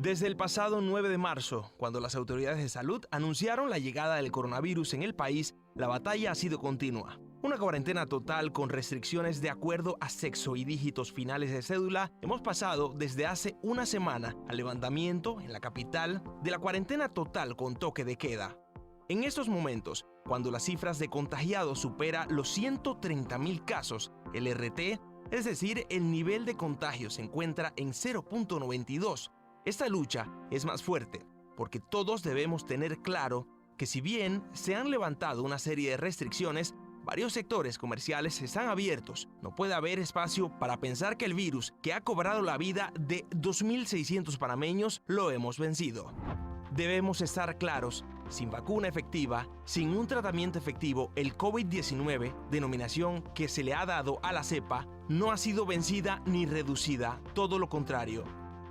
Desde el pasado 9 de marzo, cuando las autoridades de salud anunciaron la llegada del coronavirus en el país, la batalla ha sido continua. Una cuarentena total con restricciones de acuerdo a sexo y dígitos finales de cédula. Hemos pasado desde hace una semana al levantamiento en la capital de la cuarentena total con toque de queda. En estos momentos, cuando las cifras de contagiados supera los 130.000 casos, el RT, es decir, el nivel de contagio se encuentra en 0.92. Esta lucha es más fuerte porque todos debemos tener claro que si bien se han levantado una serie de restricciones, varios sectores comerciales están abiertos. No puede haber espacio para pensar que el virus que ha cobrado la vida de 2.600 panameños lo hemos vencido. Debemos estar claros, sin vacuna efectiva, sin un tratamiento efectivo, el COVID-19, denominación que se le ha dado a la cepa, no ha sido vencida ni reducida, todo lo contrario.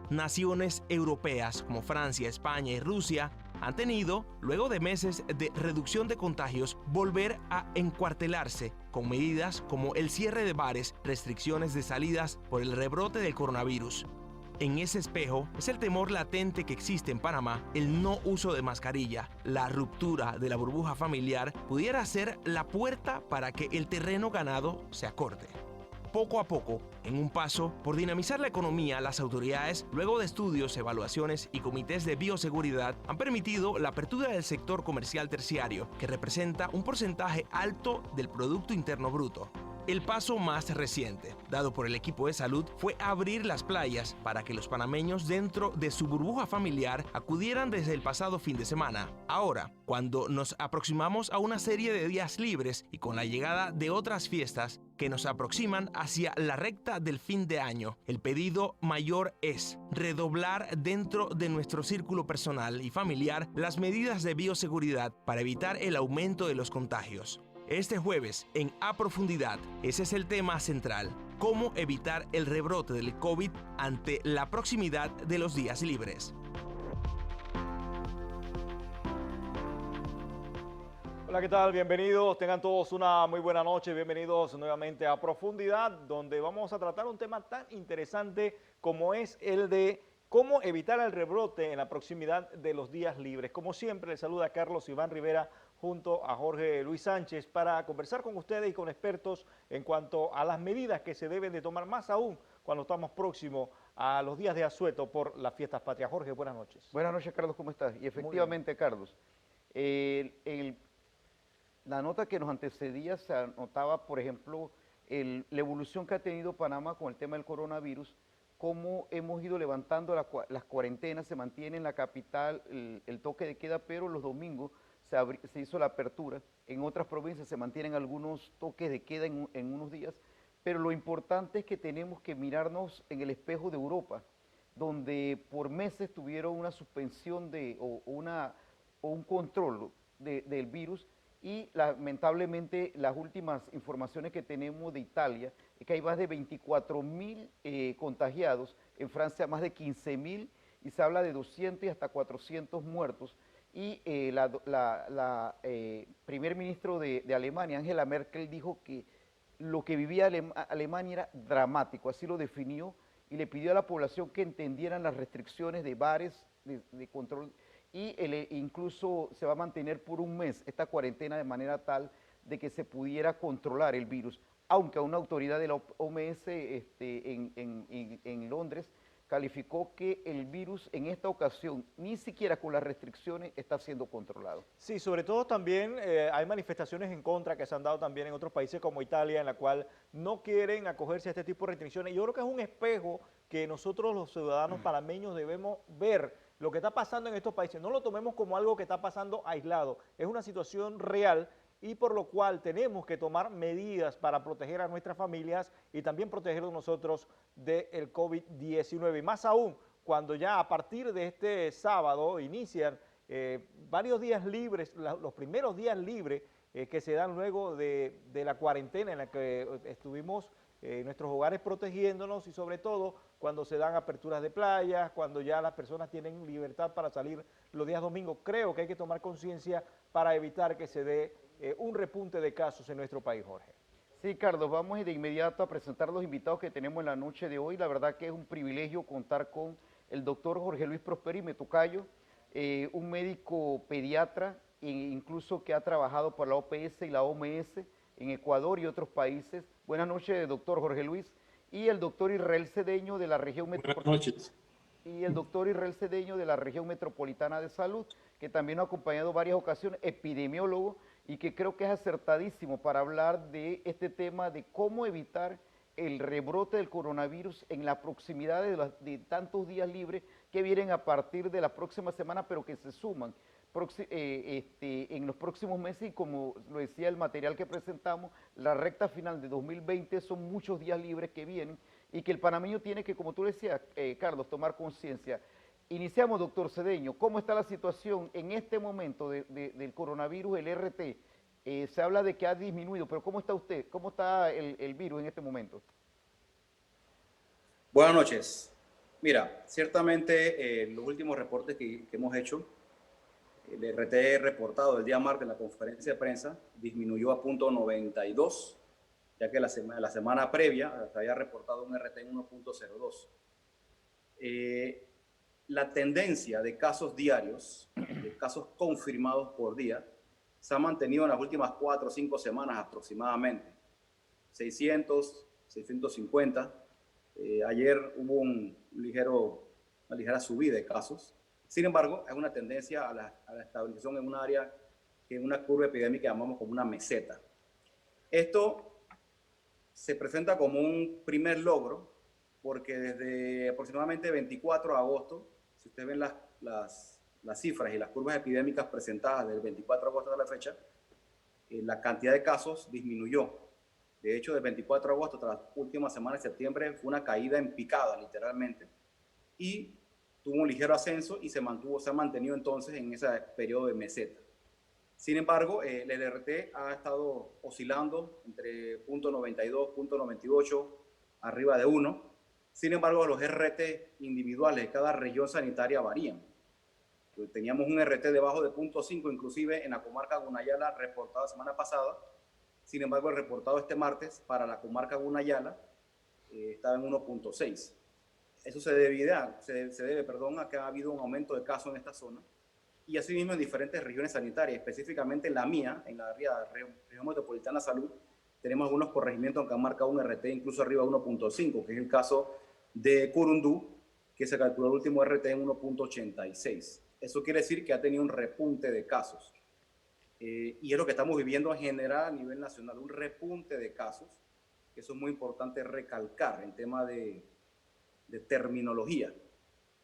Naciones europeas como Francia, España y Rusia han tenido, luego de meses de reducción de contagios, volver a encuartelarse con medidas como el cierre de bares, restricciones de salidas por el rebrote del coronavirus. En ese espejo es el temor latente que existe en Panamá, el no uso de mascarilla. La ruptura de la burbuja familiar pudiera ser la puerta para que el terreno ganado se acorte. Poco a poco, en un paso por dinamizar la economía, las autoridades, luego de estudios, evaluaciones y comités de bioseguridad, han permitido la apertura del sector comercial terciario, que representa un porcentaje alto del Producto Interno Bruto. El paso más reciente, dado por el equipo de salud, fue abrir las playas para que los panameños dentro de su burbuja familiar acudieran desde el pasado fin de semana. Ahora, cuando nos aproximamos a una serie de días libres y con la llegada de otras fiestas que nos aproximan hacia la recta del fin de año, el pedido mayor es redoblar dentro de nuestro círculo personal y familiar las medidas de bioseguridad para evitar el aumento de los contagios. Este jueves, en A Profundidad, ese es el tema central: cómo evitar el rebrote del COVID ante la proximidad de los días libres. Hola, ¿qué tal? Bienvenidos, tengan todos una muy buena noche, bienvenidos nuevamente a Profundidad, donde vamos a tratar un tema tan interesante como es el de cómo evitar el rebrote en la proximidad de los días libres. Como siempre, les saluda Carlos Iván Rivera junto a Jorge Luis Sánchez para conversar con ustedes y con expertos en cuanto a las medidas que se deben de tomar, más aún cuando estamos próximos a los días de asueto por las fiestas patrias. Jorge, buenas noches. Buenas noches, Carlos, ¿cómo estás? Y efectivamente, Carlos, la nota que nos antecedía se anotaba, por ejemplo, la evolución que ha tenido Panamá con el tema del coronavirus, cómo hemos ido levantando las cuarentenas, se mantiene en la capital el toque de queda, pero los domingos se hizo la apertura. En otras provincias se mantienen algunos toques de queda en unos días, pero lo importante es que tenemos que mirarnos en el espejo de Europa, donde por meses tuvieron una suspensión o un control del virus, y lamentablemente las últimas informaciones que tenemos de Italia es que hay más de 24.000 contagiados, en Francia más de 15.000, y se habla de 200 y hasta 400 muertos. Y la primer ministro de Alemania, Angela Merkel, dijo que lo que vivía Alemania era dramático, así lo definió, y le pidió a la población que entendieran las restricciones de bares, de control, y incluso se va a mantener por un mes esta cuarentena de manera tal de que se pudiera controlar el virus, aunque una autoridad de la OMS en Londres calificó que el virus en esta ocasión, ni siquiera con las restricciones, está siendo controlado. Sí, sobre todo también hay manifestaciones en contra que se han dado también en otros países como Italia, en la cual no quieren acogerse a este tipo de restricciones. Yo creo que es un espejo que nosotros los ciudadanos panameños debemos ver lo que está pasando en estos países. No lo tomemos como algo que está pasando aislado, es una situación real, y por lo cual tenemos que tomar medidas para proteger a nuestras familias y también protegernos nosotros del COVID-19. Y más aún, cuando ya a partir de este sábado inician varios días libres, los primeros días libres que se dan luego de la cuarentena en la que estuvimos en nuestros hogares protegiéndonos, y sobre todo cuando se dan aperturas de playas, cuando ya las personas tienen libertad para salir los días domingos. Creo que hay que tomar conciencia para evitar que se dé un repunte de casos en nuestro país, Jorge. Sí, Carlos, vamos de inmediato a presentar los invitados que tenemos en la noche de hoy. La verdad que es un privilegio contar con el doctor Jorge Luis Prosperi, mi tocayo, un médico pediatra, incluso que ha trabajado por la OPS y la OMS en Ecuador y otros países. Buenas noches, doctor Jorge Luis. Y el doctor Israel Cedeño de la región metropolitana. Buenas noches. Y el doctor Israel Cedeño de la región metropolitana de salud, que también nos ha acompañado varias ocasiones, epidemiólogo, y que creo que es acertadísimo para hablar de este tema de cómo evitar el rebrote del coronavirus en la proximidad de tantos días libres que vienen a partir de la próxima semana, pero que se suman en los próximos meses, y como lo decía el material que presentamos, la recta final de 2020 son muchos días libres que vienen y que el panameño tiene que, como tú decías, Carlos, tomar conciencia. Iniciamos, doctor Cedeño, ¿cómo está la situación en este momento del coronavirus, el RT? Se habla de que ha disminuido, pero ¿cómo está usted? ¿Cómo está el virus en este momento? Buenas noches. Mira, ciertamente los últimos reportes que hemos hecho, el RT reportado el día martes en la conferencia de prensa disminuyó a .92, ya que la semana previa se había reportado un RT en 1.02. La tendencia de casos diarios, de casos confirmados por día, se ha mantenido en las últimas 4 o 5 semanas aproximadamente. 600, 650. Ayer hubo una ligera subida de casos. Sin embargo, es una tendencia a la estabilización en un área, en una curva epidémica que llamamos como una meseta. Esto se presenta como un primer logro porque desde aproximadamente 24 de agosto, si ustedes ven las cifras y las curvas epidémicas presentadas del 24 de agosto a la fecha, la cantidad de casos disminuyó. De hecho, del 24 de agosto hasta la última semana de septiembre fue una caída en picada, literalmente, y tuvo un ligero ascenso y se ha mantenido entonces en ese periodo de meseta. Sin embargo, el RT ha estado oscilando entre .92, .98, arriba de 1. Sin embargo, los RT individuales de cada región sanitaria varían. Teníamos un RT debajo de .5, inclusive en la comarca Gunayala, reportado la semana pasada. Sin embargo, el reportado este martes para la comarca Gunayala estaba en 1.6. Eso se debe a que ha habido un aumento de casos en esta zona, y asimismo en diferentes regiones sanitarias, específicamente en la mía, en la región metropolitana de salud, tenemos algunos corregimientos que han marcado un RT incluso arriba de 1.5, que es el caso de Curundú, que se calculó el último RT en 1.86. Eso quiere decir que ha tenido un repunte de casos. Y es lo que estamos viviendo en general a nivel nacional, un repunte de casos, que eso es muy importante recalcar en tema de terminología,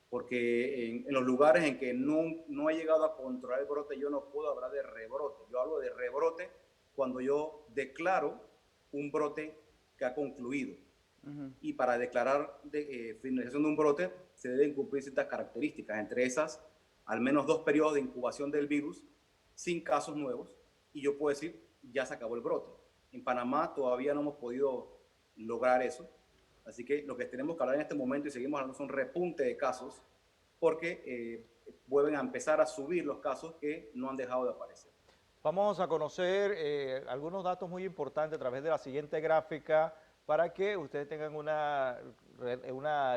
porque en los lugares en que no he llegado a controlar el brote, yo no puedo hablar de rebrote. Yo hablo de rebrote cuando yo declaro un brote que ha concluido. Y para declarar finalización de un brote se deben cumplir ciertas características, entre esas al menos 2 periodos de incubación del virus sin casos nuevos, y yo puedo decir ya se acabó el brote. En Panamá todavía no hemos podido lograr eso, así que lo que tenemos que hablar en este momento, y seguimos hablando, son repunte de casos, porque vuelven a empezar a subir los casos que no han dejado de aparecer. Vamos a conocer algunos datos muy importantes a través de la siguiente gráfica para que ustedes tengan una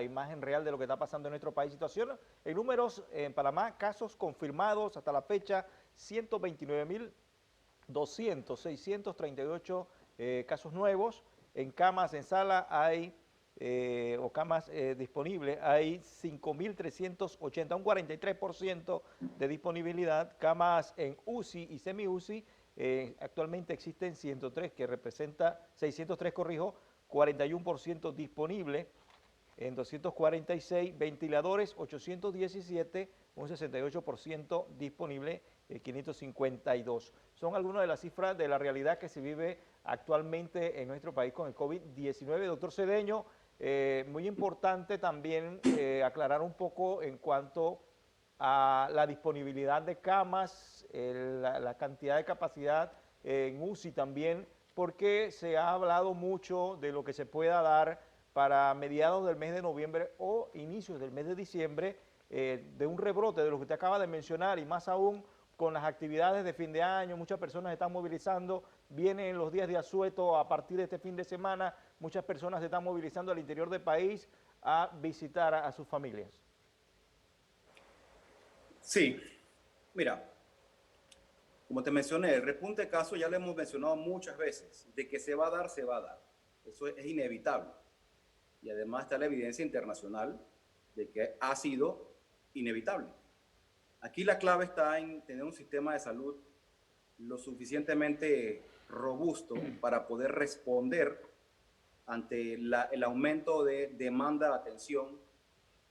imagen real de lo que está pasando en nuestro país. Situación en números en Panamá, casos confirmados hasta la fecha, 129.200, 638 casos nuevos. En camas en sala hay, o camas disponibles, hay 5.380, un 43% de disponibilidad. Camas en UCI y semi-UCI, actualmente existen 103, que representa 603, corrijo, 41% disponible. En 246 ventiladores, 817, un 68% disponible, 552. Son algunas de las cifras de la realidad que se vive actualmente en nuestro país con el COVID-19. Doctor Cedeño, muy importante también aclarar un poco en cuanto a la disponibilidad de camas, la cantidad de capacidad en UCI también, porque se ha hablado mucho de lo que se pueda dar para mediados del mes de noviembre o inicios del mes de diciembre, de un rebrote de lo que usted acaba de mencionar, y más aún con las actividades de fin de año. Muchas personas se están movilizando, vienen los días de asueto a partir de este fin de semana, muchas personas se están movilizando al interior del país a visitar a sus familias. Sí, mira, como te mencioné, el repunte de casos ya lo hemos mencionado muchas veces. De que se va a dar, se va a dar. Eso es inevitable. Y además está la evidencia internacional de que ha sido inevitable. Aquí la clave está en tener un sistema de salud lo suficientemente robusto para poder responder ante el aumento de demanda de atención,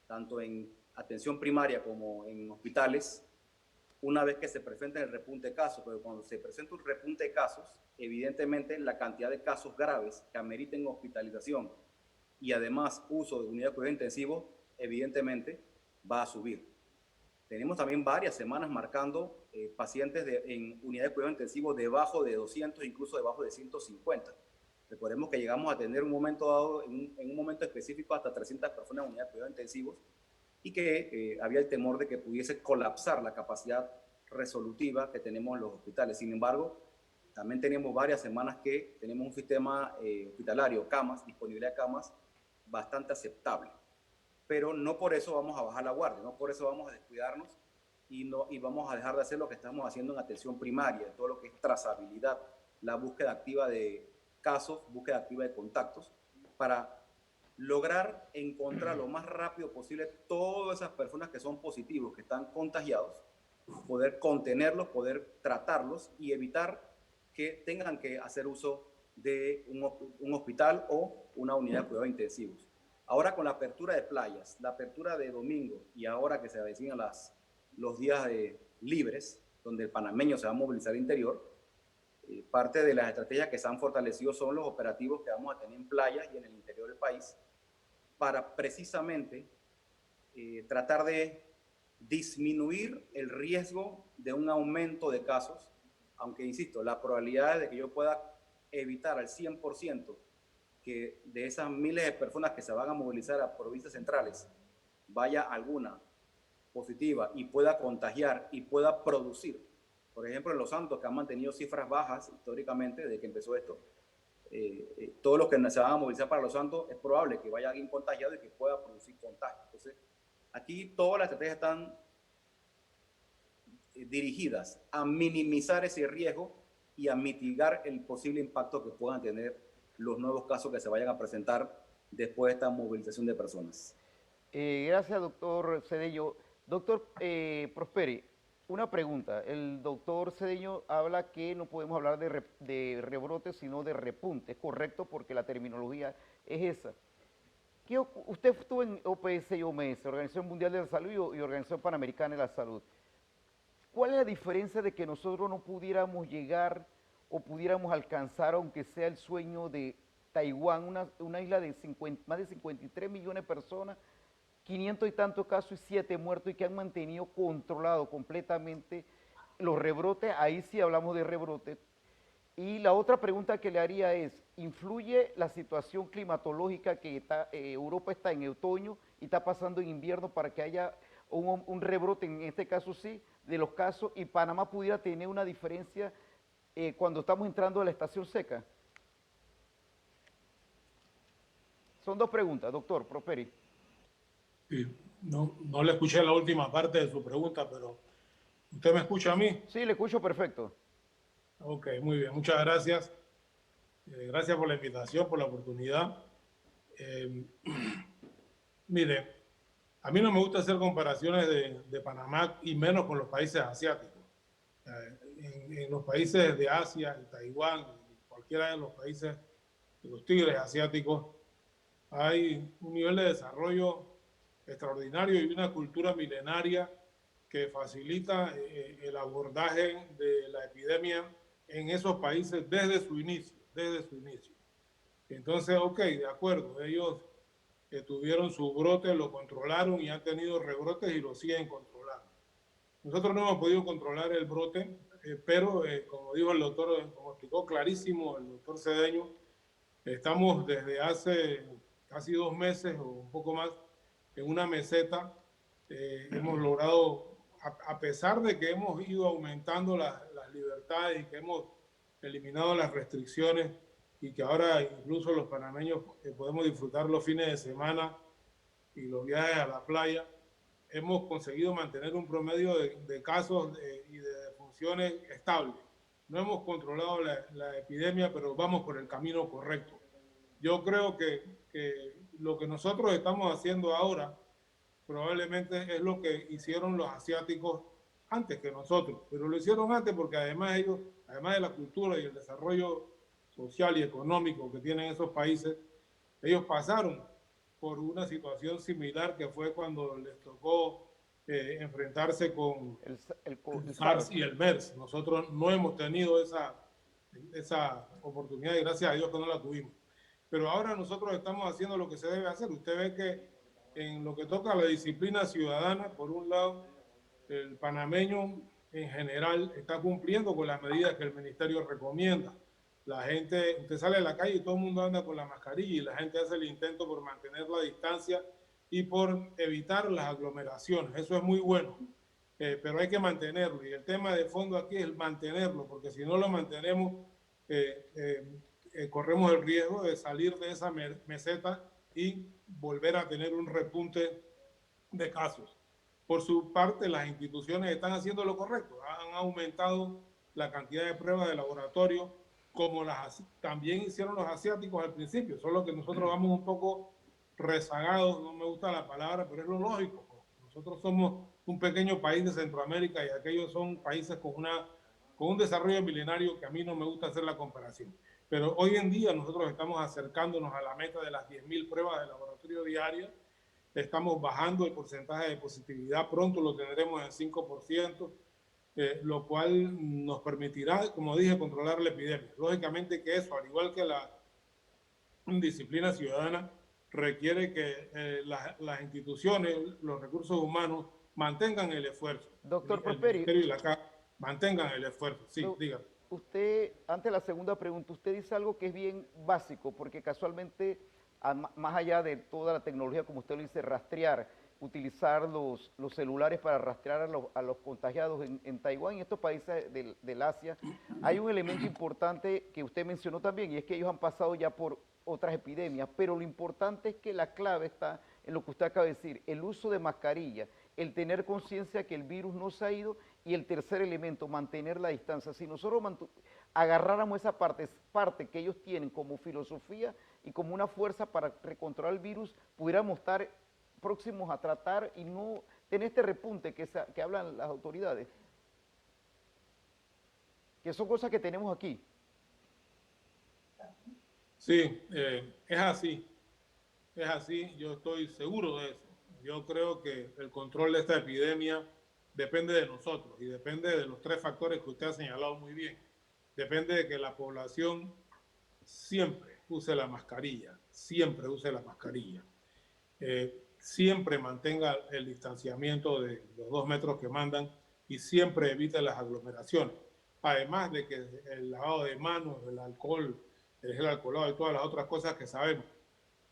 tanto en atención primaria como en hospitales, una vez que se presenta el repunte de casos. Pero cuando se presenta un repunte de casos, evidentemente la cantidad de casos graves que ameriten hospitalización y además uso de unidad de cuidado intensivo, evidentemente va a subir. Tenemos también varias semanas marcando pacientes en unidad de cuidado intensivo debajo de 200, incluso debajo de 150. Recordemos que llegamos a tener un momento dado, en un momento específico, hasta 300 personas en unidad de cuidado intensivos, y que había el temor de que pudiese colapsar la capacidad resolutiva que tenemos en los hospitales. Sin embargo, también tenemos varias semanas que tenemos un sistema hospitalario, camas, disponibilidad de camas, bastante aceptable. Pero no por eso vamos a bajar la guardia, no por eso vamos a descuidarnos y vamos a dejar de hacer lo que estamos haciendo en atención primaria, todo lo que es trazabilidad, la búsqueda activa de casos, búsqueda activa de contactos, para lograr encontrar lo más rápido posible todas esas personas que son positivos, que están contagiados, poder contenerlos, poder tratarlos y evitar que tengan que hacer uso de un hospital o una unidad de cuidados intensivos. Ahora con la apertura de playas, la apertura de domingo y ahora que se avecinan los días libres, donde el panameño se va a movilizar al interior, parte de las estrategias que se han fortalecido son los operativos que vamos a tener en playas y en el interior del país para precisamente tratar de disminuir el riesgo de un aumento de casos, aunque insisto, la probabilidad de que yo pueda evitar al 100% que de esas miles de personas que se van a movilizar a provincias centrales vaya alguna positiva y pueda contagiar y pueda producir. Por ejemplo, en Los Santos, que han mantenido cifras bajas históricamente desde que empezó esto, todos los que se van a movilizar para Los Santos es probable que vaya alguien contagiado y que pueda producir contagio. Entonces, aquí todas las estrategias están dirigidas a minimizar ese riesgo y a mitigar el posible impacto que puedan tener los nuevos casos que se vayan a presentar después de esta movilización de personas. Gracias, doctor Cedeño. Doctor Prosperi, una pregunta. El doctor Cedeño habla que no podemos hablar de rebrote, sino de repunte. ¿Es correcto? Porque la terminología es esa. Usted estuvo en OPS y OMS, Organización Mundial de la Salud y Organización Panamericana de la Salud. ¿Cuál es la diferencia de que nosotros no pudiéramos llegar o pudiéramos alcanzar, aunque sea el sueño de Taiwán, una isla de más de 53 millones de personas, 500 y tantos casos y 7 muertos, y que han mantenido controlado completamente los rebrotes? Ahí sí hablamos de rebrotes. Y la otra pregunta que le haría es, ¿influye la situación climatológica que Europa está en otoño y está pasando en invierno para que haya un rebrote, en este caso sí, de los casos, y Panamá pudiera tener una diferencia cuando estamos entrando a la estación seca? Son dos preguntas, doctor Prosperi. Sí, no le escuché la última parte de su pregunta, pero ¿usted me escucha a mí? Sí, le escucho perfecto. Ok, muy bien, muchas gracias. Gracias por la invitación, por la oportunidad. Mire, a mí no me gusta hacer comparaciones de Panamá y menos con los países asiáticos. En los países de Asia, en Taiwán, cualquiera de los países de los tigres asiáticos, hay un nivel de desarrollo extraordinario y una cultura milenaria que facilita el abordaje de la epidemia en esos países desde su inicio. Entonces, ok, de acuerdo, ellos tuvieron su brote, lo controlaron y han tenido rebrotes y lo siguen controlando. Nosotros no hemos podido controlar el brote, pero como dijo el doctor, como explicó clarísimo el doctor Cedeño, estamos desde hace casi 2 meses o un poco más en una meseta. Hemos logrado, a pesar de que hemos ido aumentando las libertades y que hemos eliminado las restricciones y que ahora incluso los panameños podemos disfrutar los fines de semana y los viajes a la playa, hemos conseguido mantener un promedio de casos y de defunciones estable. No hemos controlado la epidemia, pero vamos por el camino correcto. Yo creo que lo que nosotros estamos haciendo ahora probablemente es lo que hicieron los asiáticos antes que nosotros, pero lo hicieron antes porque además ellos, además de la cultura y el desarrollo social y económico que tienen esos países, ellos pasaron por una situación similar que fue cuando les tocó enfrentarse con el SARS y el MERS. Nosotros no hemos tenido esa oportunidad y gracias a Dios que no la tuvimos. Pero ahora nosotros estamos haciendo lo que se debe hacer. Usted ve que en lo que toca a la disciplina ciudadana, por un lado, el panameño en general está cumpliendo con las medidas que el ministerio recomienda. La gente, usted sale a la calle y todo el mundo anda con la mascarilla y la gente hace el intento por mantener la distancia y por evitar las aglomeraciones. Eso es muy bueno, pero hay que mantenerlo. Y el tema de fondo aquí es mantenerlo, porque si no lo mantenemos, corremos el riesgo de salir de esa meseta y volver a tener un repunte de casos. Por su parte, las instituciones están haciendo lo correcto. Han aumentado la cantidad de pruebas de laboratorio, como también hicieron los asiáticos al principio, solo que nosotros vamos un poco rezagados, no me gusta la palabra, pero es lo lógico. Nosotros somos un pequeño país de Centroamérica y aquellos son países con un desarrollo milenario que a mí no me gusta hacer la comparación. Pero hoy en día nosotros estamos acercándonos a la meta de las 10.000 pruebas de laboratorio diarias, estamos bajando el porcentaje de positividad, pronto lo tendremos en 5%, lo cual nos permitirá, como dije, controlar la epidemia. Lógicamente que eso, al igual que la disciplina ciudadana, requiere que las instituciones, los recursos humanos, mantengan el esfuerzo. Doctor El Prosperi, Ministerio y la CAF mantengan el esfuerzo. Sí, dígame. Usted, ante la segunda pregunta, usted dice algo que es bien básico, porque casualmente, más allá de toda la tecnología, como usted lo dice, rastrear, utilizar los celulares para rastrear a los contagiados en Taiwán y estos países del Asia, hay un elemento importante que usted mencionó también, y es que ellos han pasado ya por otras epidemias, pero lo importante es que la clave está en lo que usted acaba de decir, el uso de mascarilla, el tener conciencia que el virus no se ha ido, y el tercer elemento, mantener la distancia. Si nosotros agarráramos esa parte que ellos tienen como filosofía y como una fuerza para recontrolar el virus, pudiéramos estar próximos a tratar y no tener este repunte que hablan las autoridades, que son cosas que tenemos aquí. Sí, es así, yo estoy seguro de eso. Yo creo que el control de esta epidemia depende de nosotros y depende de los tres factores que usted ha señalado muy bien. Depende de que la población siempre use la mascarilla, siempre use la mascarilla. Siempre mantenga el distanciamiento de los 2 metros que mandan y siempre evite las aglomeraciones. Además de que el lavado de manos, el alcohol, el gel alcoholado y todas las otras cosas que sabemos.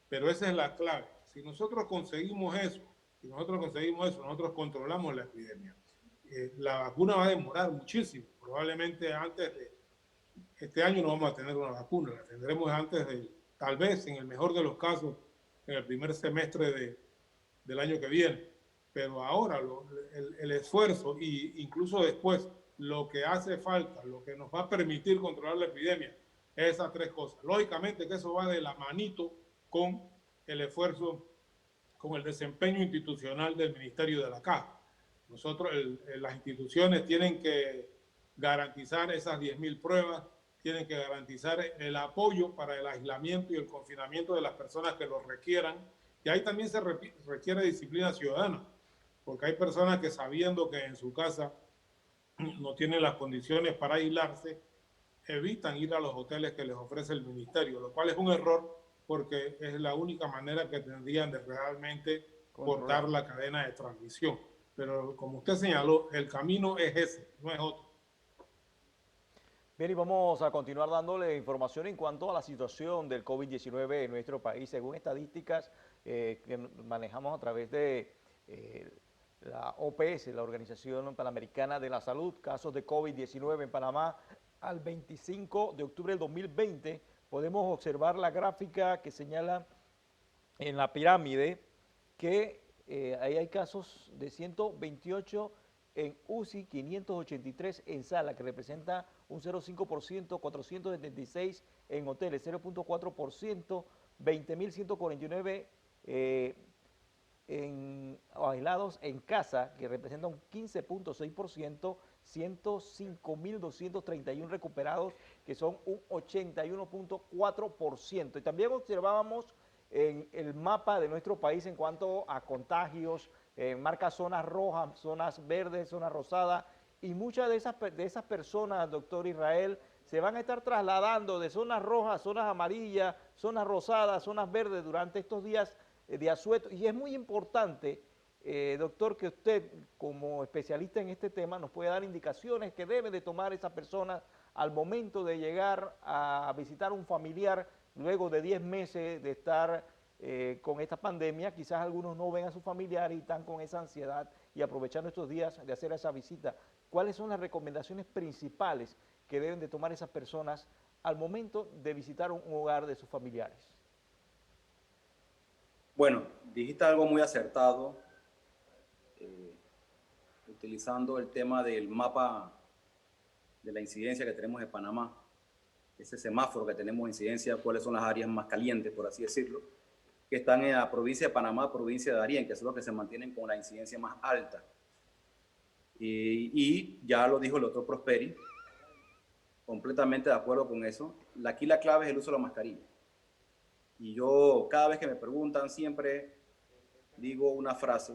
Pero esa es la clave. Si nosotros conseguimos eso, nosotros controlamos la epidemia. La vacuna va a demorar muchísimo. Probablemente antes de este año no vamos a tener una vacuna. La tendremos antes de, tal vez, en el mejor de los casos, en el primer semestre del año que viene. Pero ahora el esfuerzo e incluso después, lo que hace falta, lo que nos va a permitir controlar la epidemia, es esas tres cosas. Lógicamente que eso va de la manito con el esfuerzo, con el desempeño institucional del Ministerio de la CAF. Nosotros, las instituciones tienen que garantizar esas 10.000 pruebas, tienen que garantizar el apoyo para el aislamiento y el confinamiento de las personas que lo requieran. Y ahí también se requiere disciplina ciudadana, porque hay personas que sabiendo que en su casa no tienen las condiciones para aislarse, evitan ir a los hoteles que les ofrece el ministerio, lo cual es un error porque es la única manera que tendrían de realmente cortar la cadena de transmisión. Pero como usted señaló, el camino es ese, no es otro. Bien, y vamos a continuar dándole información en cuanto a la situación del COVID-19 en nuestro país. Según estadísticas que manejamos a través de la OPS, la Organización Panamericana de la Salud, casos de COVID-19 en Panamá al 25 de octubre del 2020, podemos observar la gráfica que señala en la pirámide que ahí hay casos de 128 en UCI, 583 en sala, que representa un 0,5%, 476 en hoteles, 0,4%, 20.149 aislados en casa, que representa un 15,6%, 105.231 recuperados, que son un 81,4%. Y también observábamos en el mapa de nuestro país en cuanto a contagios, marca zonas rojas, zonas verdes, zonas rosadas, y muchas de esas personas, doctor Israel, se van a estar trasladando de zonas rojas, zonas amarillas, zonas rosadas, zonas verdes durante estos días de asueto. Y es muy importante, doctor, que usted, como especialista en este tema, nos pueda dar indicaciones que deben de tomar esas personas al momento de llegar a visitar un familiar luego de 10 meses de estar con esta pandemia. Quizás algunos no ven a su familiar y están con esa ansiedad y aprovechando estos días de hacer esa visita. ¿Cuáles son las recomendaciones principales que deben de tomar esas personas al momento de visitar un hogar de sus familiares? Bueno, dijiste algo muy acertado, utilizando el tema del mapa de la incidencia que tenemos en Panamá, ese semáforo que tenemos de incidencia, cuáles son las áreas más calientes, por así decirlo, que están en la provincia de Panamá, provincia de Darién, que son los que se mantienen con la incidencia más alta. Y ya lo dijo el doctor Prosperi, completamente de acuerdo con eso. Aquí la clave es el uso de la mascarilla. Y yo, cada vez que me preguntan, siempre digo una frase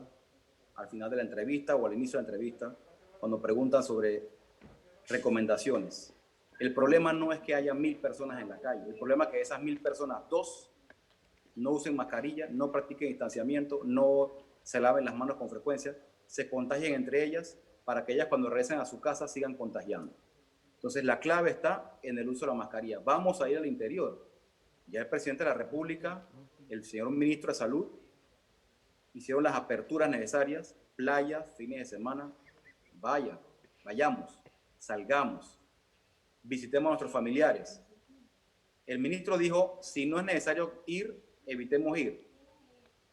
al final de la entrevista o al inicio de la entrevista, cuando preguntan sobre recomendaciones. El problema no es que haya 1000 personas en la calle. El problema es que esas 1000 personas, 2 no usen mascarilla, no practiquen distanciamiento, no se laven las manos con frecuencia, se contagien entre ellas para que ellas cuando regresen a su casa sigan contagiando. Entonces la clave está en el uso de la mascarilla. Vamos a ir al interior. Ya el presidente de la República, el señor ministro de Salud, hicieron las aperturas necesarias, playas, fines de semana. Vayamos, salgamos, visitemos a nuestros familiares. El ministro dijo, si no es necesario ir, evitemos ir.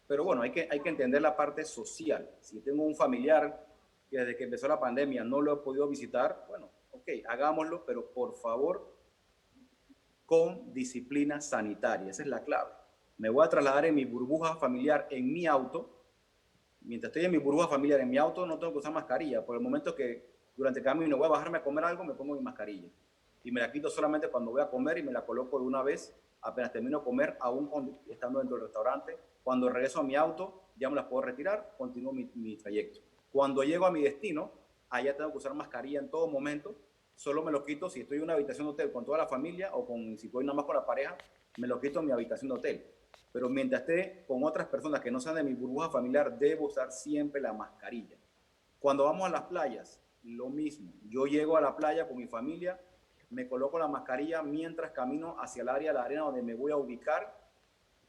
Pero bueno, hay que entender la parte social. Si tengo un familiar que desde que empezó la pandemia no lo he podido visitar, bueno, ok, hagámoslo, pero por favor, con disciplina sanitaria. Esa es la clave. Me voy a trasladar en mi burbuja familiar en mi auto. Mientras estoy en mi burbuja familiar en mi auto, no tengo que usar mascarilla. Por el momento que durante el camino voy a bajarme a comer algo, me pongo mi mascarilla. Y me la quito solamente cuando voy a comer y me la coloco de una vez apenas termino de comer, aún estando dentro del restaurante. Cuando regreso a mi auto, ya me las puedo retirar, continúo mi trayecto. Cuando llego a mi destino, allá tengo que usar mascarilla en todo momento. Solo me lo quito si estoy en una habitación de hotel con toda la familia o si voy nada más con la pareja, me lo quito en mi habitación de hotel. Pero mientras esté con otras personas que no sean de mi burbuja familiar, debo usar siempre la mascarilla. Cuando vamos a las playas, lo mismo. Yo llego a la playa con mi familia, me coloco la mascarilla mientras camino hacia el área de la arena donde me voy a ubicar.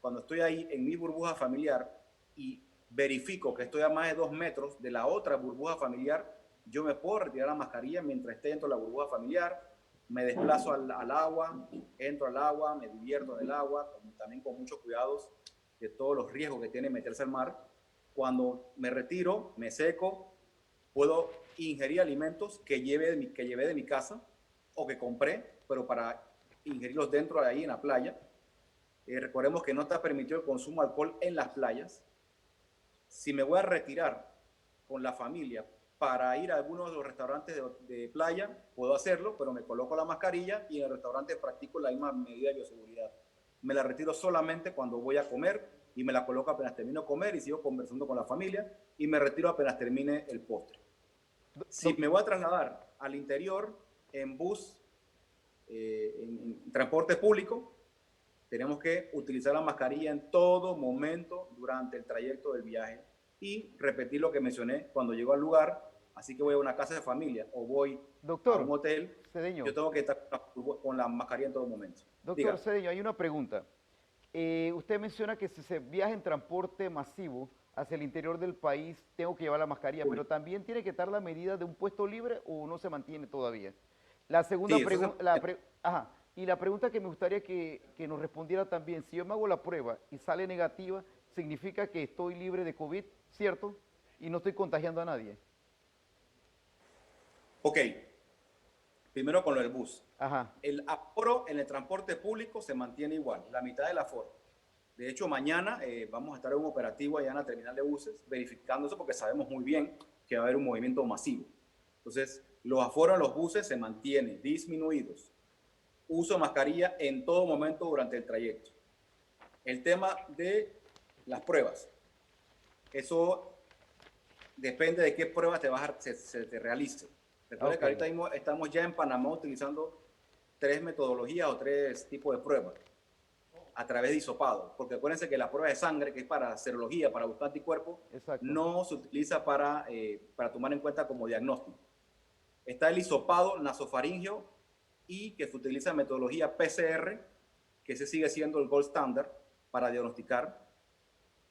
Cuando estoy ahí en mi burbuja familiar y verifico que estoy a más de 2 metros de la otra burbuja familiar, yo me puedo retirar la mascarilla mientras esté dentro de la burbuja familiar, me desplazo al agua, entro al agua, me divierto en el agua, también con muchos cuidados de todos los riesgos que tiene meterse al mar. Cuando me retiro, me seco, puedo ingerir alimentos que llevé de mi casa o que compré, pero para ingerirlos dentro de ahí en la playa. Recordemos que no está permitido el consumo de alcohol en las playas. Si me voy a retirar con la familia para ir a algunos de los restaurantes de playa, puedo hacerlo, pero me coloco la mascarilla y en el restaurante practico la misma medida de bioseguridad. Me la retiro solamente cuando voy a comer y me la coloco apenas termino de comer y sigo conversando con la familia y me retiro apenas termine el postre. Si me voy a trasladar al interior en bus, en transporte público, tenemos que utilizar la mascarilla en todo momento durante el trayecto del viaje y repetir lo que mencioné cuando llego al lugar. Así que voy a una casa de familia o voy a un hotel, Cedeño, yo tengo que estar con la mascarilla en todo momento. Doctor Cedeño, hay una pregunta. Usted menciona que si se viaja en transporte masivo hacia el interior del país, tengo que llevar la mascarilla, pero también tiene que estar la medida de un puesto libre o no se mantiene todavía. La segunda pregunta, y la pregunta que me gustaría que nos respondiera también, si yo me hago la prueba y sale negativa, significa que estoy libre de COVID, ¿cierto? Y no estoy contagiando a nadie. Ok, primero con lo del bus. Ajá. El aforo en el transporte público se mantiene igual, la mitad del aforo. De hecho, mañana vamos a estar en un operativo allá en la terminal de buses, verificando eso porque sabemos muy bien que va a haber un movimiento masivo. Entonces, los aforos en los buses se mantienen disminuidos. Uso de mascarilla en todo momento durante el trayecto. El tema de las pruebas. Eso depende de qué pruebas se te realicen. Recuerda que ahorita mismo estamos ya en Panamá utilizando 3 metodologías o 3 tipos de pruebas a través de hisopado, porque acuérdense que la prueba de sangre, que es para serología, para buscar anticuerpos, no se utiliza para tomar en cuenta como diagnóstico. Está el hisopado nasofaringeo y que se utiliza en metodología PCR, que ese sigue siendo el gold standard para diagnosticar.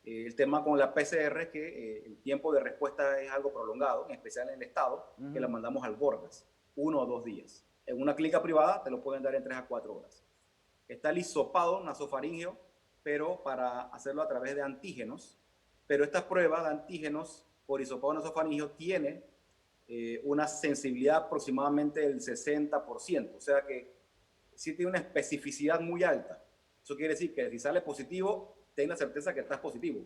El tema con la PCR es que el tiempo de respuesta es algo prolongado, en especial en el estado, que la mandamos al Gorgas, 1 o 2 días. En una clínica privada te lo pueden dar en 3 a 4 horas. Está el hisopado nasofaringeo, pero para hacerlo a través de antígenos. Pero esta prueba de antígenos por hisopado nasofaringeo tiene una sensibilidad aproximadamente del 60%. O sea que sí tiene una especificidad muy alta. Eso quiere decir que si sale positivo, ten la certeza que estás positivo.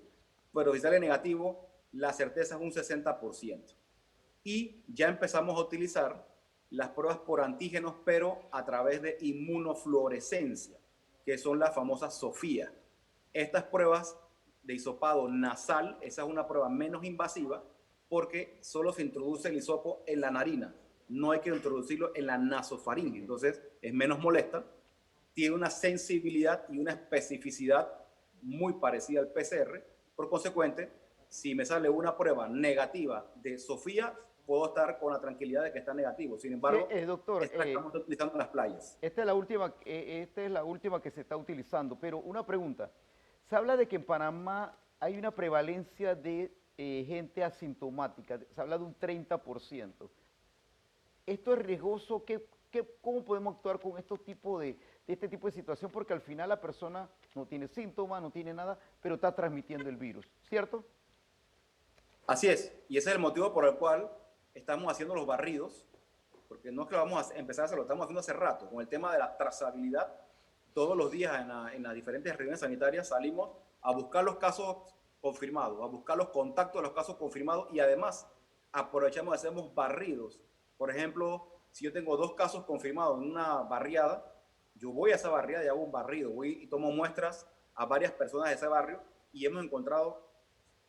Pero si sale negativo, la certeza es un 60%. Y ya empezamos a utilizar las pruebas por antígenos, pero a través de inmunofluorescencia, que son las famosas SOFIA. Estas pruebas de hisopado nasal, esa es una prueba menos invasiva porque solo se introduce el hisopo en la narina. No hay que introducirlo en la nasofaringe. Entonces es menos molesta, tiene una sensibilidad y una especificidad muy parecida al PCR. Por consecuente, si me sale una prueba negativa de SOFIA, puedo estar con la tranquilidad de que está negativo. Sin embargo, doctor, esta estamos utilizando en las playas. Esta es la última que se está utilizando, pero una pregunta. Se habla de que en Panamá hay una prevalencia de gente asintomática, se habla de un 30%. ¿Esto es riesgoso? ¿Cómo podemos actuar con este tipo de situación? Porque al final la persona no tiene síntomas, no tiene nada, pero está transmitiendo el virus, ¿cierto? Así es, y ese es el motivo por el cual estamos haciendo los barridos, porque no es que lo vamos a empezar a hacerlo, lo estamos haciendo hace rato, con el tema de la trazabilidad. Todos los días en las diferentes reuniones sanitarias salimos a buscar los casos confirmados, a buscar los contactos de los casos confirmados y además aprovechamos y hacemos barridos. Por ejemplo, si yo tengo 2 casos confirmados en una barriada, yo voy a esa barriada y hago un barrido, voy y tomo muestras a varias personas de ese barrio y hemos encontrado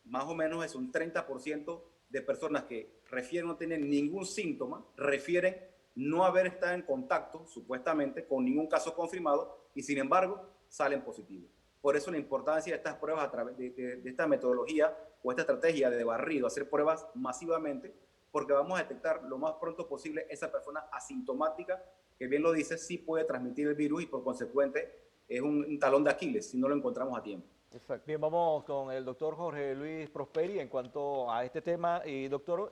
más o menos es un 30% de personas que refieren no tener ningún síntoma, refieren no haber estado en contacto, supuestamente, con ningún caso confirmado y, sin embargo, salen positivos. Por eso la importancia de estas pruebas a través de esta metodología o esta estrategia de barrido, hacer pruebas masivamente, porque vamos a detectar lo más pronto posible esa persona asintomática, que bien lo dice, sí puede transmitir el virus y, por consecuente, es un talón de Aquiles si no lo encontramos a tiempo. Exacto. Bien, vamos con el doctor Jorge Luis Prosperi en cuanto a este tema. Y doctor,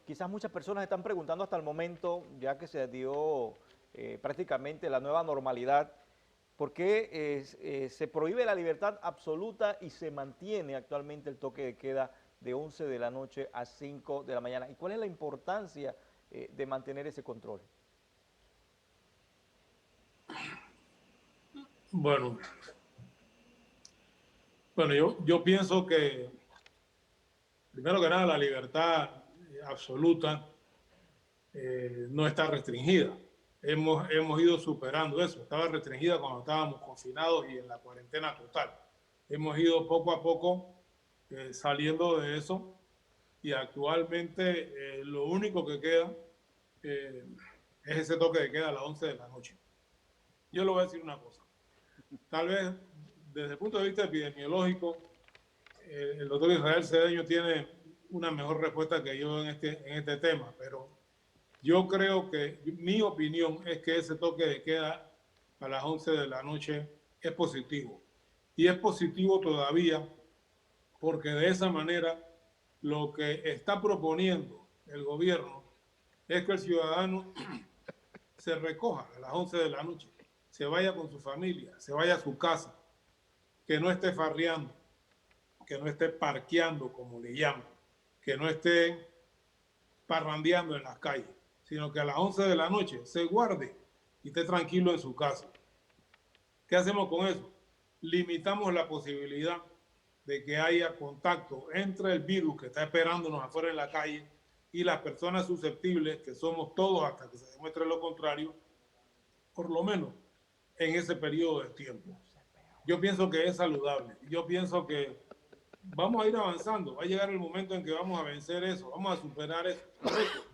quizás muchas personas están preguntando hasta el momento, ya que se dio prácticamente la nueva normalidad, ¿por qué se prohíbe la libertad absoluta y se mantiene actualmente el toque de queda de 11 de la noche a 5 de la mañana? ¿Y cuál es la importancia de mantener ese control? Bueno, yo pienso que, primero que nada, la libertad absoluta no está restringida. Hemos ido superando eso. Estaba restringida cuando estábamos confinados y en la cuarentena total. Hemos ido poco a poco saliendo de eso y actualmente lo único que queda es ese toque de queda a las 11 de la noche. Yo le voy a decir una cosa. Tal vez desde el punto de vista epidemiológico, el doctor Israel Cedeño tiene una mejor respuesta que yo en este tema, pero yo creo que mi opinión es que ese toque de queda a las 11 de la noche es positivo. Y es positivo todavía porque de esa manera lo que está proponiendo el gobierno es que el ciudadano se recoja a las 11 de la noche, se vaya con su familia, se vaya a su casa, que no esté farreando, que no esté parqueando, como le llaman, que no esté parrandeando en las calles, sino que a las 11 de la noche se guarde y esté tranquilo en su casa. ¿Qué hacemos con eso? Limitamos la posibilidad de que haya contacto entre el virus que está esperándonos afuera en la calle y las personas susceptibles, que somos todos hasta que se demuestre lo contrario, por lo menos en ese periodo de tiempo. Yo pienso que es saludable. Yo pienso que vamos a ir avanzando. Va a llegar el momento en que vamos a vencer eso, vamos a superar eso. Eso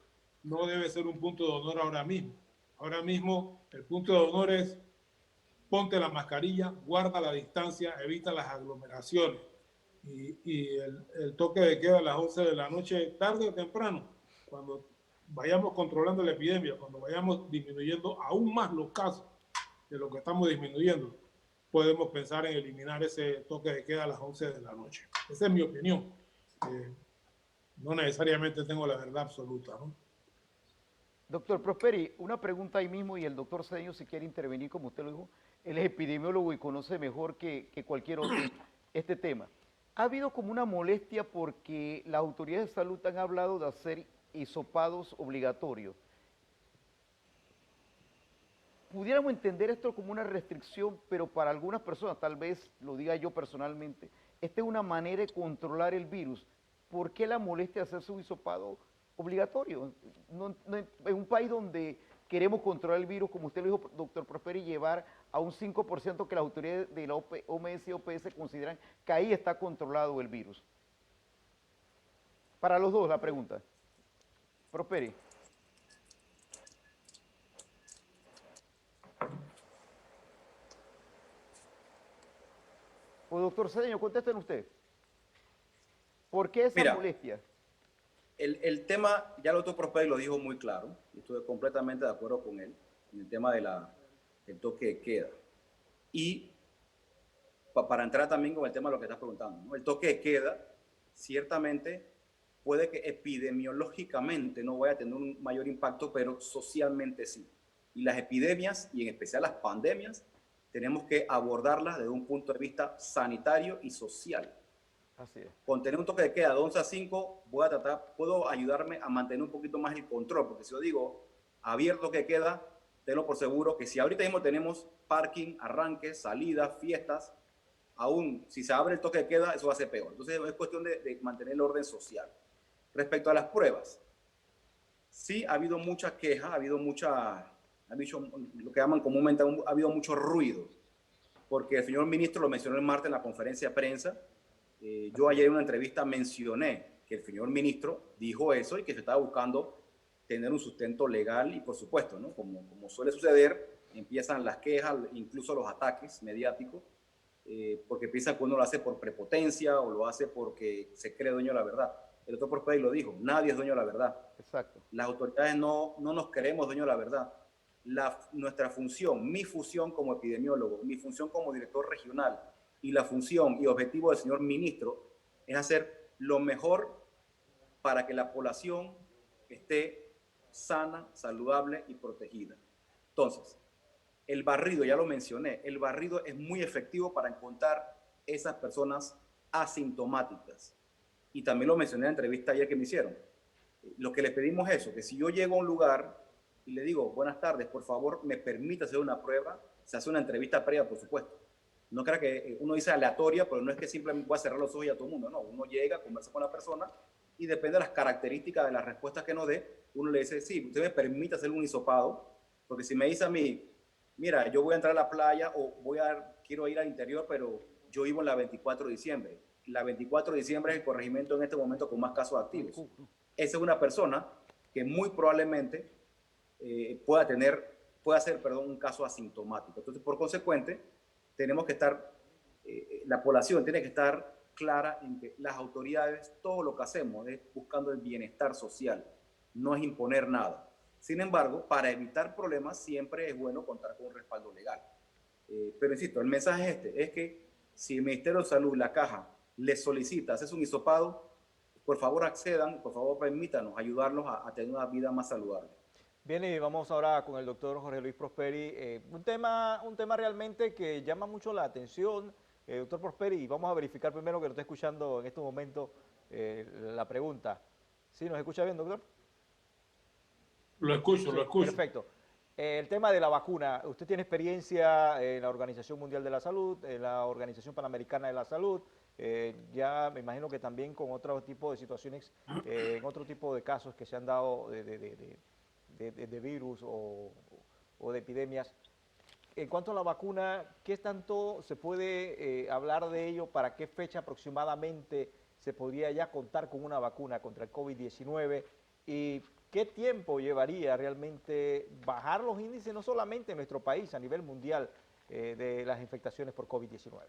no debe ser un punto de honor ahora mismo. Ahora mismo el punto de honor es ponte la mascarilla, guarda la distancia, evita las aglomeraciones. Y el toque de queda a las 11 de la noche, tarde o temprano, cuando vayamos controlando la epidemia, cuando vayamos disminuyendo aún más los casos de lo que estamos disminuyendo, podemos pensar en eliminar ese toque de queda a las 11 de la noche. Esa es mi opinión. No necesariamente tengo la verdad absoluta, ¿no? Doctor Prosperi, una pregunta ahí mismo y el doctor Cedeño si quiere intervenir, como usted lo dijo, él es epidemiólogo y conoce mejor que cualquier otro este tema. Ha habido como una molestia porque las autoridades de salud han hablado de hacer hisopados obligatorios. Pudiéramos entender esto como una restricción, pero para algunas personas, tal vez lo diga yo personalmente, esta es una manera de controlar el virus. ¿Por qué la molestia de hacerse un hisopado obligatorio? En un país donde queremos controlar el virus, como usted lo dijo, doctor Prosperi, llevar a un 5% que las autoridades de la OMS y OPS consideran que ahí está controlado el virus. Para los dos la pregunta. Prosperi. O doctor Cedeño, contesten usted. ¿Por qué esa molestia? El tema, ya el doctor Prosperi lo dijo muy claro, y estoy completamente de acuerdo con él, en el tema del toque de queda. Y para entrar también con el tema de lo que estás preguntando, ¿no? El toque de queda, ciertamente, puede que epidemiológicamente no vaya a tener un mayor impacto, pero socialmente sí. Y las epidemias, y en especial las pandemias, tenemos que abordarlas desde un punto de vista sanitario y social. Así es. Con tener un toque de queda de 11 a 5, voy a tratar, puedo ayudarme a mantener un poquito más el control, porque si yo digo abierto que queda, tenlo por seguro que si ahorita mismo tenemos parking, arranques, salidas, fiestas, aún si se abre el toque de queda, eso va a ser peor. Entonces es cuestión de mantener el orden social. Respecto a las pruebas, sí ha habido mucha queja, ha habido lo que llaman comúnmente, ha habido mucho ruido, porque el señor ministro lo mencionó el martes en la conferencia de prensa. Yo ayer en una entrevista mencioné que el señor ministro dijo eso y que se estaba buscando tener un sustento legal y por supuesto, ¿no? Como suele suceder, empiezan las quejas, incluso los ataques mediáticos, porque piensan que uno lo hace por prepotencia o lo hace porque se cree dueño de la verdad. El doctor Prosperi lo dijo, nadie es dueño de la verdad. Exacto. Las autoridades no nos creemos dueños de la verdad. Nuestra función, mi función como epidemiólogo, mi función como director regional y la función y objetivo del señor ministro es hacer lo mejor para que la población esté sana, saludable y protegida. Entonces, el barrido, ya lo mencioné, el barrido es muy efectivo para encontrar esas personas asintomáticas. Y también lo mencioné en la entrevista ayer que me hicieron. Lo que le pedimos es eso, que si yo llego a un lugar y le digo, buenas tardes, por favor, me permite hacer una prueba, se hace una entrevista previa, por supuesto. No crea que uno dice aleatoria, pero no es que simplemente voy a cerrar los ojos y a todo el mundo, no. Uno llega, conversa con la persona y depende de las características de las respuestas que nos dé, uno le dice, sí, usted me permite hacer un hisopado, porque si me dice a mí, mira, yo voy a entrar a la playa o quiero ir al interior, pero yo vivo en la 24 de diciembre. La 24 de diciembre es el corregimiento en este momento con más casos activos. Esa es una persona que muy probablemente pueda ser un caso asintomático. Entonces, por consecuente, tenemos que estar, la población tiene que estar clara en que las autoridades, todo lo que hacemos es buscando el bienestar social, no es imponer nada. Sin embargo, para evitar problemas siempre es bueno contar con un respaldo legal. Pero insisto, el mensaje es que si el Ministerio de Salud, la Caja, les solicita hacer un hisopado, por favor accedan, por favor permítanos ayudarlos a tener una vida más saludable. Bien, y vamos ahora con el doctor Jorge Luis Prosperi. Un tema realmente que llama mucho la atención Doctor Prosperi, vamos a verificar primero que nos está escuchando en este momento la pregunta. ¿Sí nos escucha bien, doctor? Lo escucho, Sí, lo escucho. perfecto. El tema de la vacuna, usted tiene experiencia en la Organización Mundial de la Salud, en la Organización Panamericana de la Salud, ya me imagino que también con otro tipo de situaciones, en otro tipo de casos que se han dado de virus o de epidemias. En cuanto a la vacuna, ¿qué tanto se puede hablar de ello? ¿Para qué fecha aproximadamente se podría ya contar con una vacuna contra el COVID-19? ¿Y qué tiempo llevaría realmente bajar los índices, no solamente en nuestro país, a nivel mundial, de las infectaciones por COVID-19?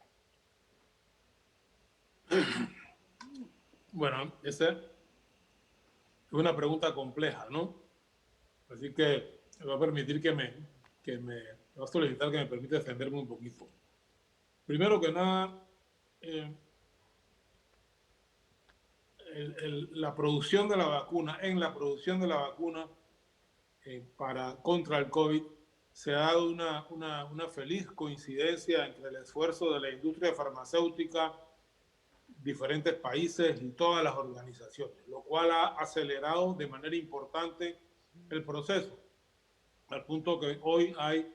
Bueno, esa es una pregunta compleja, ¿no? Así que me va a permitir me va a solicitar que me permita defenderme un poquito. Primero que nada, la producción de la vacuna, contra el COVID, se ha dado una feliz coincidencia entre el esfuerzo de la industria farmacéutica, diferentes países y todas las organizaciones, lo cual ha acelerado de manera importante el proceso, al punto que hoy hay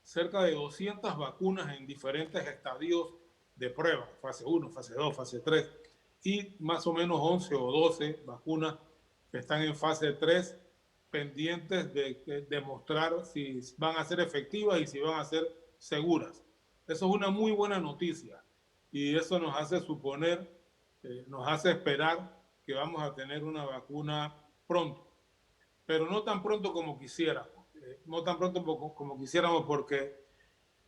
cerca de 200 vacunas en diferentes estadios de prueba, fase 1, fase 2, fase 3, y más o menos 11 o 12 vacunas que están en fase 3, pendientes de demostrar si van a ser efectivas y si van a ser seguras. Eso es una muy buena noticia y eso nos hace suponer, nos hace esperar que vamos a tener una vacuna pronto, pero no tan pronto como quisiéramos. No tan pronto como quisiéramos, porque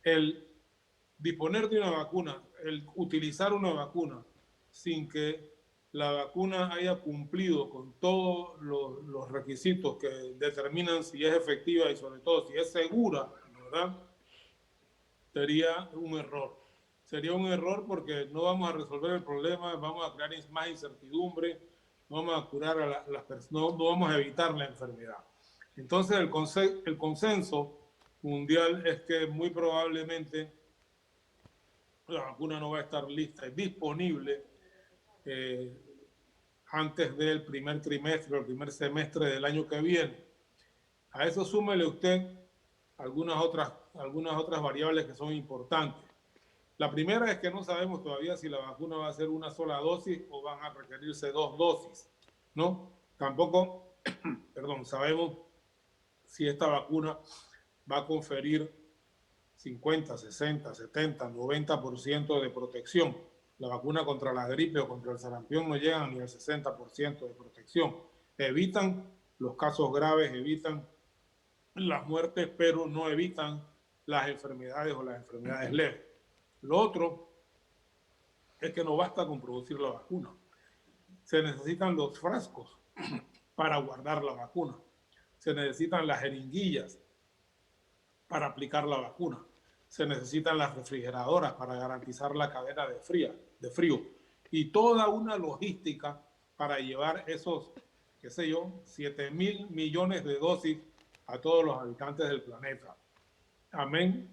el disponer de una vacuna, el utilizar una vacuna sin que la vacuna haya cumplido con todos los requisitos que determinan si es efectiva y sobre todo si es segura, ¿verdad? Sería un error. Sería un error porque no vamos a resolver el problema, vamos a crear más incertidumbre, no vamos a curar a las personas, no vamos a evitar la enfermedad. Entonces el consenso mundial es que muy probablemente la vacuna no va a estar lista y disponible antes del primer trimestre o el primer semestre del año que viene. A eso súmele usted algunas otras variables que son importantes. La primera es que no sabemos todavía si la vacuna va a ser una sola dosis o van a requerirse 2 dosis, ¿no? Tampoco, perdón, sabemos si esta vacuna va a conferir 50, 60, 70, 90% de protección. La vacuna contra la gripe o contra el sarampión no llegan ni al 60% de protección. Evitan los casos graves, evitan las muertes, pero no evitan las enfermedades o las enfermedades leves. Lo otro es que no basta con producir la vacuna. Se necesitan los frascos para guardar la vacuna. Se necesitan las jeringuillas para aplicar la vacuna. Se necesitan las refrigeradoras para garantizar la cadena de frío. Y toda una logística para llevar esos, qué sé yo, 7.000 millones de dosis a todos los habitantes del planeta. Amén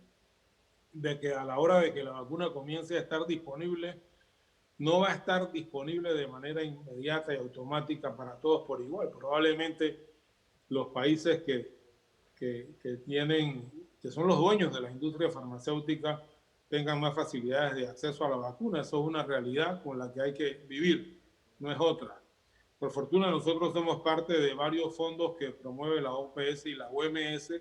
de que a la hora de que la vacuna comience a estar disponible, no va a estar disponible de manera inmediata y automática para todos por igual. Probablemente los países que son los dueños de la industria farmacéutica tengan más facilidades de acceso a la vacuna. Eso es una realidad con la que hay que vivir, no es otra. Por fortuna nosotros somos parte de varios fondos que promueve la OPS y la OMS